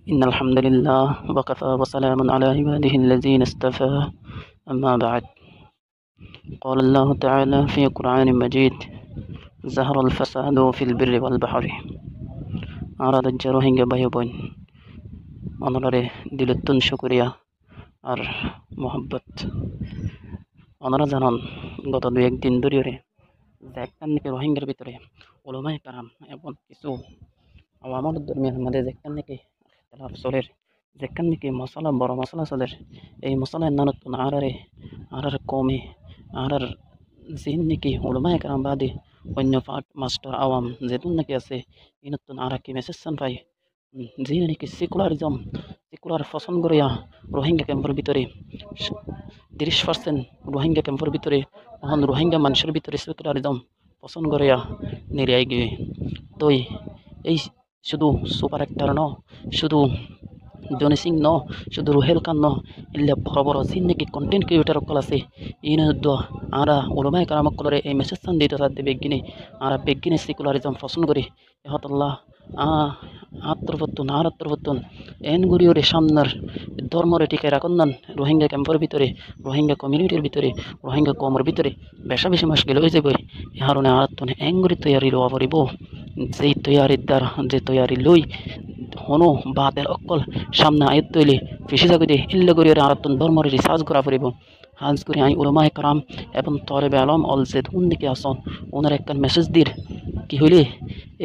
إن الحمد لله وكفى وسلام على عباده الذين اصطفى أما بعد. قال الله تعالى في قرآن مجيد: ظهر الفساد في البر والبحر. أراد الجروهين بايبون অনরে দিলুত্তুন শুকরিয়া আর মোহাব্বত ওনারা জানান গত দু একদিন ধরে যে একখান নাকি রোহিঙ্গার ভিতরে ওলামায়ে কারাম এবং কিছু আওয়ামর ধর্মের মধ্যে যেখান নাকি ইখতিলাফ চলের যেখান নাকি মশলা বড় মশলা চলের এই মশলার নানতুন আরার কমে আরার জিন নাকি ওলামায়ে কারাম বাদে অন্য পার্ট মাস্টার আওয়াম যেতুন নাকি আছে ইনতুন আরা কি মেসেজ পাই যে নাকি সেকুলার পছন্দ করিয়া রোহিঙ্গা ক্যাম্পের ভিতরে 30% রোহিঙ্গা ক্যাম্পের ভিতরে তখন রোহিঙ্গা মানুষের ভিতরে সেকুলারিজম পছন্দ করিয়া নিরিয়াই গিয়ে তই এই শুধু সুপার অ্যাক্টর ন শুধু জনি সিং ন শুধু রুহেল খান ন ইল্লা বড় বড় জিন নাকি কন্টেন্ট ক্রিয়েটর অকল আছে ইনদ্দ আরা ওলামায়ে কারাম অকলরে এই মেসেজ সান দিতে সাথে বেগিনে আরা বেগিনে সেকুলারিজম পছন্দ করি ইহতাল্লাহ আত্মরবর্তন এন গুরিয়রে সামনার ধর্মরে টিকায় রাখুন রোহিঙ্গা ক্যাম্পের ভিতরে রোহিঙ্গা কমিউনিটির ভিতরে রোহিঙ্গা কমের ভিতরে বেশি মাস গেলে হয়ে যাবে এ কারণে আরাত্তন এঙ্গুরি তৈয়ারি লওয়া পড়িব যেই তৈয়ারির দ্বারা যে তৈয়ারি লই হনো বাতের অকল সামনে আয়ত তৈলে ফিসে জাগতে ইল্লা করিয়রে আরাত্তন ধর্মরে রিসার্চ করা পড়িব হাজ করে আই উলামায়ে কারাম এবং তলেবে আলম অল জেদ দিকে আসন ওনার একখান মেসেজ দির কি হইলে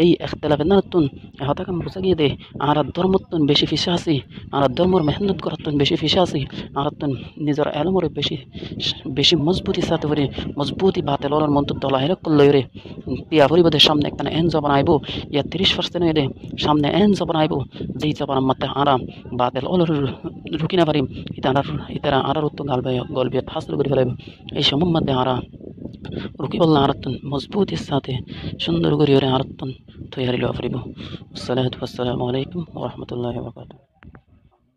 এই এখতলাফের নাতুন হতাকাম বুঝা গিয়ে দে আর ধর্মত্তন বেশি ফিসা আছি আর ধর্মর মেহনত করাত্তন বেশি ফিসা আছি আর নিজের এলমরে বেশি মজবুতি সাথে করে মজবুতি বাতে লড়ার মন্ত্র তলা হেরক করল রে তিয়া পরিবাদের সামনে একটা এন জবান আইব ইয়া 30% হইলে সামনে এন জবান আইব যেই জবান মাত্র আরাম বাতে লড় রুকি না পারিম ইতারা আরার উত্তর গল্পে ফাসল করে ফেলাইব এই সময় মধ্যে রুকি বললা আরাত্তন মজবুতির সাথে সুন্দর করে আরাত্তন তৈয়ারি লওয়া পারিব। আসসালাতু ওয়াসসালামু আলাইকুম ওয়া রাহমাতুল্লাহি ওয়া বারাকাতুহু।